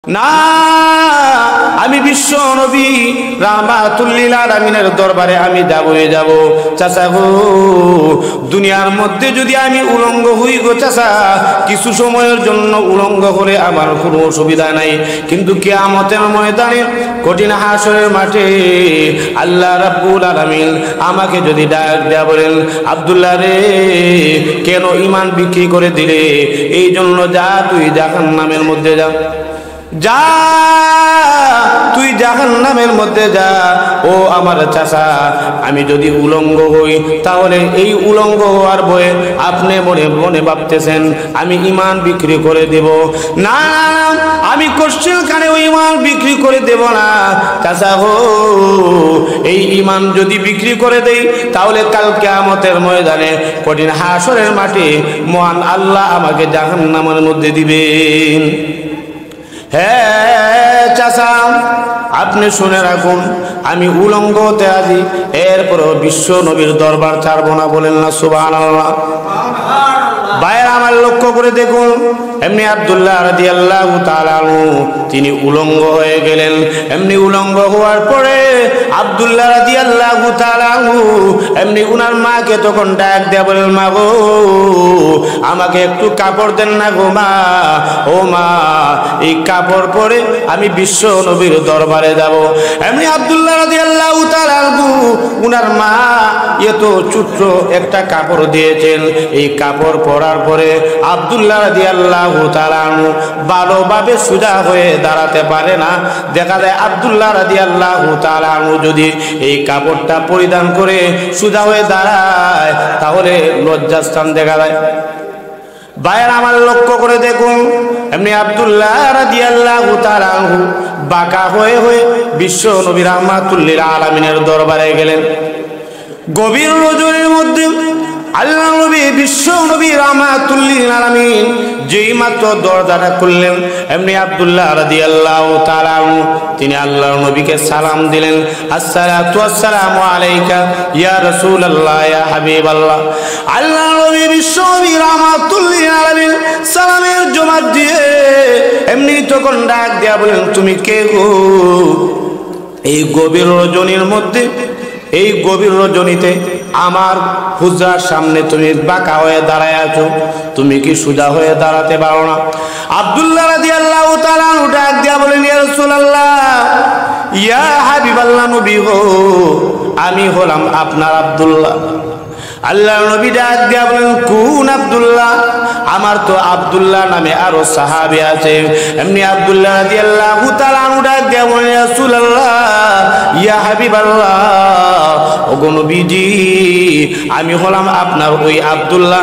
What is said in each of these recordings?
না, আমি বিশ্ব নবী রাহমাতুল লিল আলামিনের দরবারে আমি যাবই যাব। চাচা গো, দুনিয়ার মধ্যে যদি আমি উলঙ্গ হই গো চাচা, কিছু সময়ের জন্য উলঙ্গ হলে আমার কোনো অসুবিধা নাই, কিন্তু কিয়ামতের ময়দানে কঠিন হাসরের মাঠে আল্লাহ রাব্বুল আলামিন আমাকে যদি ডাক দেয়া বলেন, আব্দুল্লাহ রে কেন ঈমান বিক্রি করে দিলে? এই জন্য যা তুই জাহান্নামের মধ্যে যা, যা তুই জাহান্নামের মধ্যে যা। ও আমার চাচা, আমি যদি উলঙ্গ হই তাহলে এই উলঙ্গ হওয়ার ভয়ে আপনি মনে মনে ভাবতেছেন আমি ঈমান বিক্রি করে দেব। না, আমি কোশ্চেন কানে ওই ঈমান বিক্রি করে দেব না চাচা গো। এই ঈমান যদি বিক্রি করে দেই তাহলে কাল কিয়ামতের ময়দানে কঠিন হাসরের মাঠে মহান আল্লাহ আমাকে জাহান্নামের মধ্যে দিবেন। হ্যাঁ চাচা, আপনি শুনে রাখুন, আমি উলঙ্গ হতে আছি, এরপরও বিশ্ব নবীর দরবার ছাড়বো না। বলেন না সুবহানাল্লাহ। ভাইয়ের আমার লক্ষ্য করে দেখুন, এমনি আব্দুল্লাহ রাদিয়াল্লাহু তাআলা আনহু তিনি উলঙ্গ হয়ে গেলেন। এমনি উলঙ্গ হওয়ার পরে আব্দুল্লাহ রাদিয়াল্লাহু তাআলা আনহু এমনি উনার মাকে তখন ডাক দেয়া বলেন, মা গো আমাকে একটু কাপড় দেন না গো মা। ও মা, এই কাপড় পরে আমি বিশ্ব নবীর দরবারে যাব। এমনি আব্দুল্লাহ রাদিয়াল্লাহু তাআলা আনহু উনার মা এত ছোট্ট একটা কাপড় দিয়েছেন। এই কাপড় পরার পরে আব্দুল্লাহ রাদিয়াল্লাহু তাআলা আনহু ভালোভাবে সোজা হয়ে দাঁড়াতে পারে না। দেখা যায় আব্দুল্লাহ রাদিয়াল্লাহু তাআলা আনহু যদি এই কাপড়টা পরিধান করে সোজা হয়ে দাঁড়ায় তাহলে লজ্জাস্থান দেখা যায়। ভাইয়ের আমার লক্ষ্য করে দেখুন, এমনি আব্দুল্লাহ রাদিয়াল্লাহু তাআলা আনহু বাঁকা হয়ে হয়ে বিশ্ব নবী রাহমাতুল লিল আলামিনের দরবারে গেলেন। গভীর রজনীর মধ্যে আল্লাহ নবী বিশ্ব নবী রাহমাতুল লিল আলামিন যেই মাত্র দরজাটা খুললেন, এমনি আব্দুল্লাহ রাদিয়াল্লাহু তাআলা আনহু তিনি আল্লাহর নবীকে সালাম দিলেন, আসসালাতু ওয়াসসালামু আলাইকা ইয়া রাসূলুল্লাহ ইয়া হাবিবাল্লাহ। আল্লাহ নবী বিশ্ব নবী রাহমাতুল লিল আলামিন সালামের জবাব দিয়ে এমনি তখন ডাক দেয়া বলেন, তুমি কে গো? এই গভীর রজনীর মধ্যে, এই গভীর রজনীতে আমার হুজরার সামনে তুমি বাঁকা হয়ে দাঁড়ায় আছো, তুমি কি সোজা হয়ে দাঁড়াতে পারো না? আব্দুল্লাহ রাদিয়াল্লাহু তাআলা ডাক দিয়া বলেন, ইয়া রাসূলুল্লাহ ইয়া হাবিবাল্লাহ, নবী গো আমি হলাম আপনার আব্দুল্লাহ। আল্লাহ নবী ডাক দিয়া বলেন, কোন আব্দুল্লাহ? আমার তো আব্দুল্লাহ নামে আরো সাহাবী আছে। এমনি আব্দুল্লাহ রাদিয়াল্লাহু তাআলা ডাক দিয়া বলেন, ইয়া রাসূলুল্লাহ ইয়া হাবিবাল্লাহ, ওগো নবীজি আমি হলাম আপনার ওই আব্দুল্লাহ।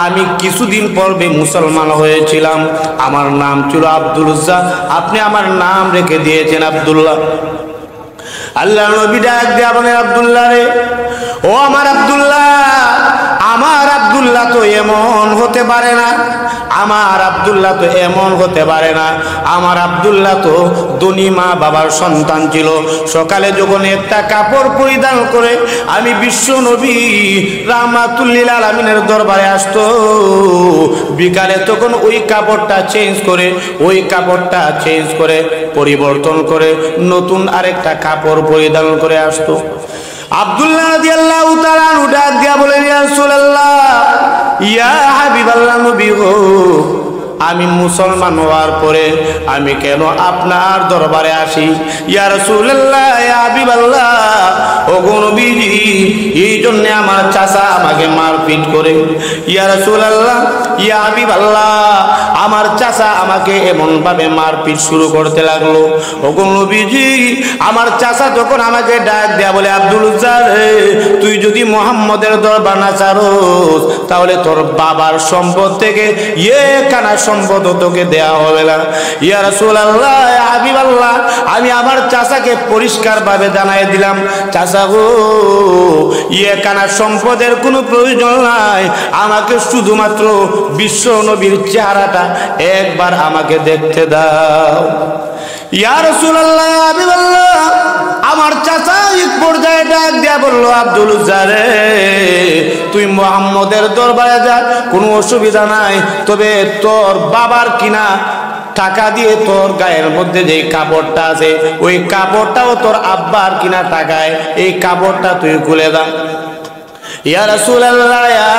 আমি কিছুদিন পূর্বে মুসলমান হয়েছিলাম, আমার নাম ছিল আব্দুল উজ্জা, আপনি আমার নাম রেখে দিয়েছেন আব্দুল্লাহ। আল্লাহ নবী ডাক দিয়া বলেন, আব্দুল্লাহ রে, ও আমার আব্দুল্লাহ, আমার আব্দুল্লাহ তো এমন হতে পারে না, আমার আব্দুল্লাহ তো এমন হতে পারে না। আমার আব্দুল্লাহ তো ধনী মা বাবার সন্তান ছিল। সকালে যখন একটা কাপড় পরিধান করে আমি বিশ্ব নবী রাহমাতুল লিল আলামিনের দরবারে আসতো, বিকালে তখন ওই কাপড়টা চেঞ্জ করে, ওই কাপড়টা চেঞ্জ করে পরিবর্তন করে নতুন আরেকটা কাপড় পরিধান করে আসতো। আব্দুল্লাহ রাদিয়াল্লাহু তাআলা ডাক দিয়া বলেন, ইয়া রাসূলুল্লাহ ইয়া হাবিবাল্লাহ, নবী গো আমি মুসলমান হওয়ার পরে আমি কেন আপনার দরবারে আসি? ইয়া রাসূলুল্লাহ ইয়া হাবিবাল্লাহ, ওগো নবীজি এই জন্য আমার চাচা আমাকে মারপিট করে। ইয়া রাসূলুল্লাহ ইয়া হাবিবাল্লাহ, আমার চাচা আমাকে এমন ভাবে মারপিট শুরু করতে লাগলো। ওগো নবীজি আমার চাচা তখন আমাকে ডাক দেয়া বলে, আব্দুল উজ্জা রে, তুই যদি মুহাম্মদের দরবার না ছাড়োস তাহলে তোর বাবার সম্পদ থেকে কানা সম্পদ তোকে দেয়া হবে না। ইয়া রাসূলুল্লাহ ইয়া হাবিবাল্লাহ, আমি আমার চাচাকে পরিষ্কার ভাবে জানাই দিলাম, চাচা গো কানা সম্পদের কোনো প্রয়োজন নাই, আমাকে শুধুমাত্র বিশ্ব নবীর চেহারাটা একবার আমাকে দেখতে দাও। ইয়া রাসূলুল্লাহ ইয়া হাবিবাল্লাহ, আমার চাচা এক পর্যায়ে ডাক দিয়া বলল, আব্দুল উজ্জা রে, তুই মুহাম্মদের দরবারে যা, কোনো অসুবিধা নাই, তবে তোর বাবার কিনা টাকা দিয়ে তোর গায়ের মধ্যে যে কাপড়টা আছে ওই কাপড়টাও তোর আব্বার কিনা টাকায়, এই কাপড়টা তুই খুলে দাও। ইয়া রাসূলুল্লাহ, ইয়া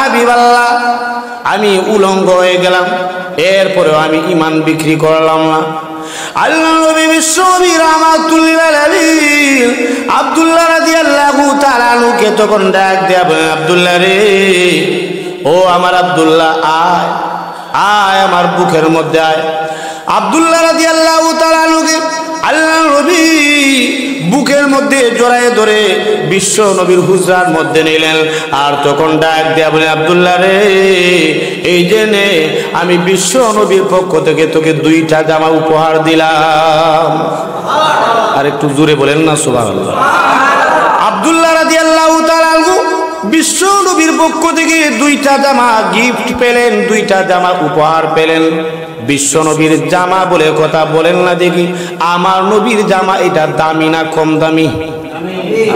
হাবিবাল্লাহ, আমি উলঙ্গ হয়ে গেলাম, এরপরেও আমি ঈমান বিক্রি করলাম না। আল্লাহ নবী বিশ্বনবী রাহমাতুল লিল আলামিন আব্দুল্লাহ রাদিয়াল্লাহু তাআলা আনহুকে তখন ডাক দেয়া বলেন, আব্দুল্লাহ রে, ও আমার আব্দুল্লাহ, আয় আয় আমার বুকের মধ্যে আয়। আব্দুল্লাহ রাদিয়াল্লাহু তাআলা আনহুকে আল্লাহ নবী বুকের মধ্যে জড়ায়ে ধরে বিশ্ব নবীর হুজরার মধ্যে নিলেন, আর তখন ডাক দেয়া বলে, আব্দুল্লাহ রে, এই যে নে, আমি বিশ্ব নবীর পক্ষ থেকে তোকে 2টা জামা উপহার দিলাম। আর একটু জোরে বলেন না সুবহানাল্লাহ। আব্দুল্লাহ রাদিয়াল্লাহু তাআলা আনহু বিশ্ব নবীর পক্ষ থেকে 2টা জামা গিফট পেলেন, 2টা জামা উপহার পেলেন। বিশ্ব নবীর জামা বলে কথা বলেন না দেখি, আমার নবীর জামা এটা দামি না কম দামি?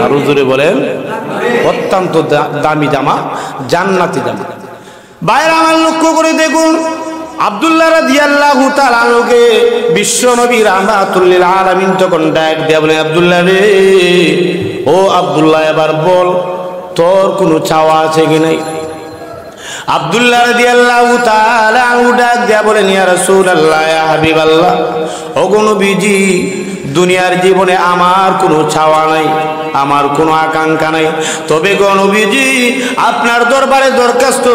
আর জোরে বলেন। অত্যন্ত দামি জামা, জান্নাতি জামা। বাইরে আমার লক্ষ্য করে দেখুন, আব্দুল্লাহ রাদিয়াল্লাহু তাআলা আনহুকে বিশ্ব নবী রাহমাতুল লিল আলামিন তখন ডাক দেয়া বলেন, আব্দুল্লাহ রে, ও আব্দুল্লাহ, এবার বল তোর কোনো চাওয়া আছে কি নাই? আব্দুল্লাহ রাদিয়াল্লাহু তাআলা আনহু ডাক দেয়া বলেন, ইয়া রাসূলুল্লাহ, ইয়া হাবিবাল্লাহ, ওগো নবীজি, দুনিয়ার জীবনে আমার কোনো চাওয়া নাই, আমার কোনো আকাঙ্ক্ষা নাই, তবে গো নবীজি, আপনার দরবারে দরখাস্ত,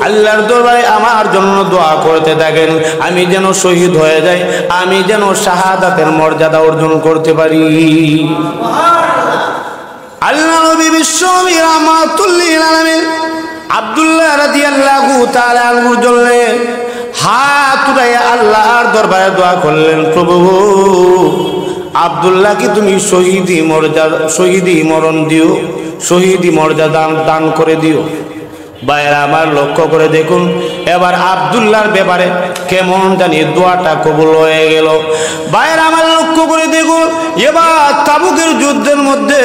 আল্লাহর দরবারে আমার জন্য দোয়া করতে থাকেন, আমি যেন শহীদ হয়ে যাই, আমি যেন শাহাদাতের মর্যাদা অর্জন করতে পারি। আল্লাহ নবী বিশ্বনবী রাহমাতুল লিল আলামিন আব্দুল্লাহ রাদিয়াল্লাহু তাআলা আনহুর জন্য হাত উঠাইয়া আল্লাহর দরবারে দোয়া করলেন, প্রভু, আব্দুল্লাহকে তুমি শহীদি মরণ দিও, শহীদি মর্যাদা দান করে দিও। বাইরে আমার লক্ষ্য করে দেখুন, এবার আব্দুল্লাহর ব্যাপারে কেমন জানি দোয়াটা কবুল হয়ে গেল। বাইরে আমার লক্ষ্য করে দেখুন, এবার তাবুকের যুদ্ধের মধ্যে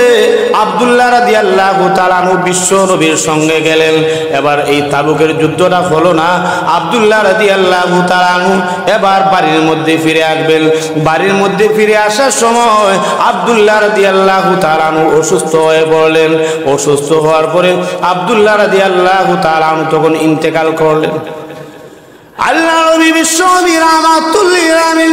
আব্দুল্লাহ রাদিয়াল্লাহু তাআলা আনহু বিশ্ব নবীর সঙ্গে গেলেন। এবার এই তাবুকের যুদ্ধটা হলো না, আব্দুল্লাহ রাদিয়াল্লাহু তাআলা আনহু এবার বাড়ির মধ্যে ফিরে আসবেন। বাড়ির মধ্যে ফিরে আসার সময় আব্দুল্লাহ রাদিয়াল্লাহু তাআলা আনহু অসুস্থ হয়ে পড়লেন। অসুস্থ হওয়ার পরে আব্দুল্লাহ রাদিয়াল্লাহু তাআলা আনহু তখন ইন্তেকাল করলেন। আল্লাহ নবী বিশ্বনবী রাহমাতুল লিল আলামিন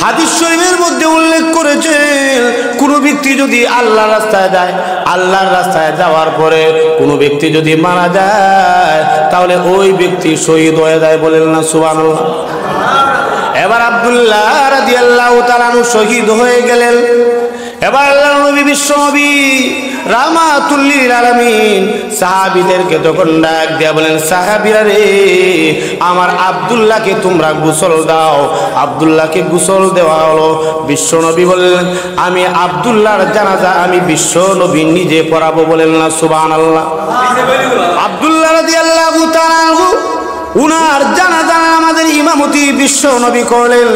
হাদিস শরীফের মধ্যে উল্লেখ করেছেন, কোন ব্যক্তি যদি আল্লাহর রাস্তায় যায়, আল্লাহর রাস্তায় যাওয়ার পরে কোন ব্যক্তি যদি মারা যায়, তাহলে ওই ব্যক্তি শহীদ হয়ে যায়। বলেন না সুবহানাল্লাহ। এবার আব্দুল্লাহ রাদিয়াল্লাহু তাআলা আনহু শহীদ হয়ে গেলেন। এবার আল্লাহর নবী বিশ্বনবী রাহমাতুল লিল আলামিন সাহাবীদেরকে তখন ডাক দিয়া বলেন, সাহাবীরা রে, আমার আব্দুল্লাহকে তোমরা গোসল দাও। আব্দুল্লাহকে গোসল দেওয়া হলো। বিশ্বনবী বললেন, আমি আব্দুল্লাহর জানাজা আমি বিশ্বনবী নিজে পড়াবো। বলেন না সুবহানাল্লাহ। আব্দুল্লাহ রাদিয়াল্লাহু তাআলা আনহু উনার জানাজা আমাদের ইমামতি বিশ্ব নবী করলেন।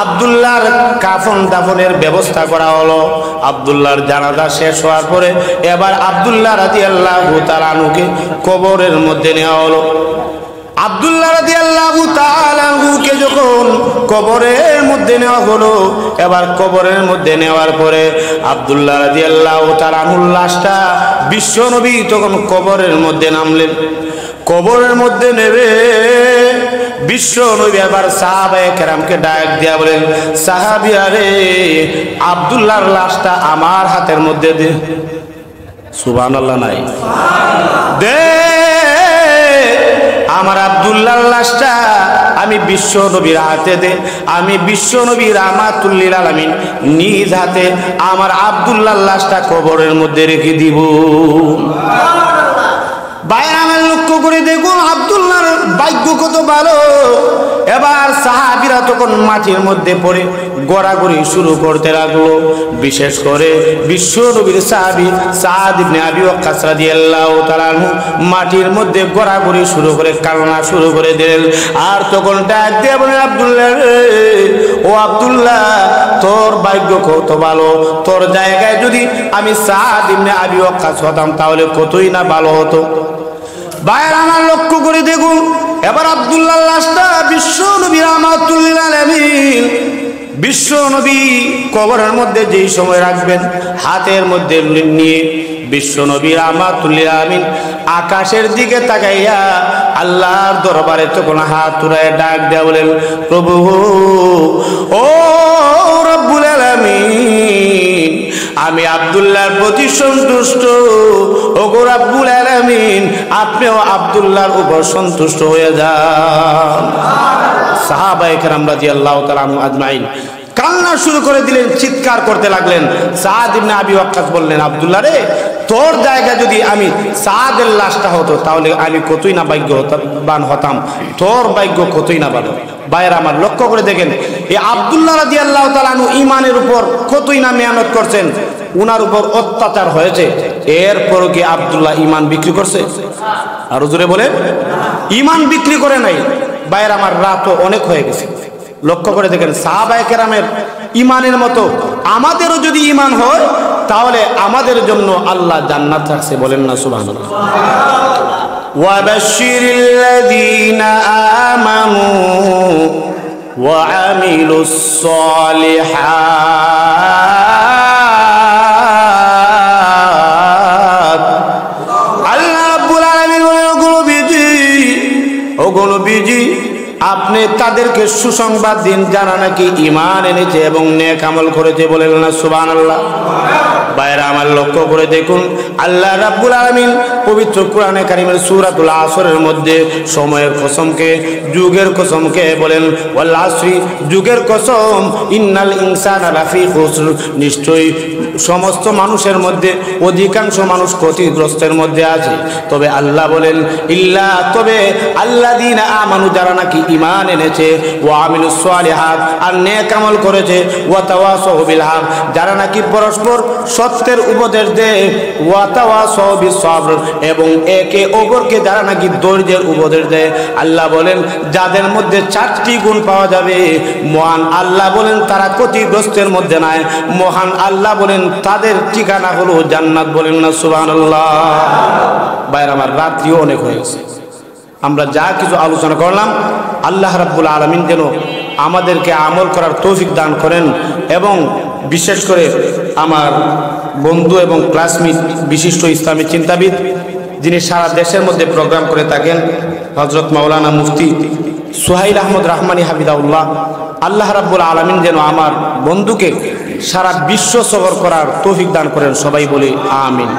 আব্দুল্লাহর কাফন দাফনের ব্যবস্থা করা হলো। আব্দুল্লাহর জানাজা শেষ হওয়ার পরে এবার আব্দুল্লাহ রাদিয়াল্লাহু তাআলা আনহুকে কবরের মধ্যে নেওয়া হলো। আব্দুল্লাহ রাদিয়াল্লাহু তাআলা আনহুকে যখন কবরের মধ্যে নেওয়া হলো, এবার কবরের মধ্যে নেওয়ার পরে আব্দুল্লাহ রাদিয়াল্লাহু তাআলা আনহুর লাশটা বিশ্ব নবী তখন কবরের মধ্যে নামলেন। কবরের মধ্যে নেবে বিশ্ব নবী এবার সাহাবায়ে কেরামকে ডাক দিয়া বলেন, সাহাবীরা রে, আব্দুল্লাহর লাশটা আমার হাতের মধ্যে দে। সুবহানাল্লাহ নাই? দে, আমার আব্দুল্লাহর লাশটা আমি বিশ্ব নবীর হাতে দে। আমি বিশ্ব নবী রাহমাতুল লিল আলামিন নিজ হাতে আমার আব্দুল্লাহর লাশটা কবরের মধ্যে রেখে দিব। বাইরে আমার লক্ষ্য করে দেখুন, আব্দুল্লাহর ভাগ্য কত ভালো। এবার সাহাবীরা তখন মাটির মধ্যে পড়ে গড়াগড়ি শুরু করতে লাগলো। বিশেষ করে বিশ্ব নবীর সাহাবী সাদ ইবনে আবি ওয়াক্কাস রাদিয়াল্লাহু তাআলা আনহু মাটির মধ্যে গড়াগড়ি শুরু করে কান্না শুরু করে দিলেন। আর তখন ডাক দিয়ে বলেন, আব্দুল্লাহ রে, ও আব্দুল্লাহ, তোর ভাগ্য কত ভালো। তোর জায়গায় যদি আমি সাদ ইবনে আবি ওয়াক্কাস হতাম তাহলে কতই না ভালো হতো। বাইরে আমার লক্ষ্য করে দেখুন, এবার আব্দুল্লাহর লাশটা বিশ্ব নবী রাহমাতুল লিল আলামিন বিশ্ব নবী কবরের মধ্যে যেই সময় রাখবেন হাতের মধ্যে নিয়ে বিশ্ব নবী রাহমাতুল লিল আলামিন আকাশের দিকে তাকাইয়া আল্লাহর দরবারে তখন হাত তুলে ডাক দেয়া বলেন, প্রভু ও রব্বুল আলামিন, আমি আব্দুল্লাহর প্রতি সন্তুষ্ট। ওগো রব্বুল আলামিন, আপনিও আব্দুল্লাহর উপর সন্তুষ্ট হয়ে যান। সাহাবায়ে কেরাম রাদিয়াল্লাহু তাআলা আনহুম আজমাইন কান্না শুরু করে দিলেন, চিৎকার করতে লাগলেন। সাদ ইবনে আবি ওয়াক্কাস বললেন, আব্দুল্লাহ রে, তোর জায়গা যদি আমি সাদের লাশটা হতো তাহলে আমি কতই না ভাগ্যবান হতাম, তোর ভাগ্য কতই না ভালো। ভাইয়েরা আমার, লক্ষ্য করে দেখেন, এই আব্দুল্লাহ রাদিয়াল্লাহু তাআলা আনহু ঈমানের উপর কতই না মেহনত করছেন, উনার উপর অত্যাচার হয়েছে, এরপরও কি আব্দুল্লাহ ঈমান বিক্রি করছে? আর জোরে বলেন, ঈমান বিক্রি করে নাই। ভাইয়েরা আমার, রাতও অনেক হয়ে গেছে। লক্ষ্য করে দেখেন, সাহাবায়ে কেরামের ঈমানের মতো আমাদেরও যদি ঈমান হয় তাহলে আমাদের জন্য আল্লাহ জান্নাত রাখছে। বলেন না সুবহানাল্লাহ। ওয়াবাশশিরিল্লাযীনা আমানু ওয়া আমিলুস সালিহাত। আল্লাহ রাব্বুল আলামিন ওগো নবীজি, আপনি তাদেরকে সুসংবাদ দিন যারা নাকি ঈমান এনেছে এবং নেক আমল করেছে। বলেন না সুবহানাল্লাহ। বাইরে আমার, লক্ষ্য করে দেখুন, আল্লাহ রাব্বুল আলামিন পবিত্র কোরআনে কারীমের সূরাতুল আসরের মধ্যে সময়ের কসমকে, যুগের কসমকে বলেন, ওয়াল আসরি, যুগের কসম, ইন্নাল ইনসানা লাফি খুসর, নিশ্চয়ই সমস্ত মানুষের মধ্যে অধিকাংশ মানুষ ক্ষতিগ্রস্তের মধ্যে আছে। তবে আল্লাহ বলেন, ইল্লা, তবে আল্লাযীনা আমানু, যারা নাকি ঈমান এনেছে, ওয়া আমিলুস সালিহাত, আর নেক আমল করেছে, ওয়া তাওয়াসাউ বিল হক, যারা নাকি পরস্পর সত্যের উপদেশ দেয়, ওয়া তাওয়াসাউ বিস সবর, এবং একে অপরকে যারা নাকি ধৈর্যের উপদেশ দেয়। আল্লাহ বলেন, যাদের মধ্যে 4টি গুণ পাওয়া যাবে, মহান আল্লাহ বলেন তারা ক্ষতিগ্রস্তের মধ্যে নাই। মহান আল্লাহ বলেন তাদের ঠিকানা হলো জান্নাত। বলেন না সুবহানাল্লাহ। ভাইরা আমার, রাত্রিও অনেক হয়ে গেছে। আমরা যা কিছু আলোচনা করলাম, আল্লাহ রাব্বুল আলামিন যেন আমাদেরকে আমল করার তৌফিক দান করেন। এবং বিশেষ করে আমার বন্ধু এবং ক্লাসমেট, বিশিষ্ট ইসলামী চিন্তাবিদ, যিনি সারা দেশের মধ্যে প্রোগ্রাম করে থাকেন, হযরত মাওলানা মুফতি সুহাইল আহমদ রাহমানি হাফিজাহুল্লাহ, আল্লাহ রাব্বুল আলামিন যেন আমার বন্ধুকে সারা বিশ্ব সফর করার তৌফিক দান করেন। সবাই বলি আমিন।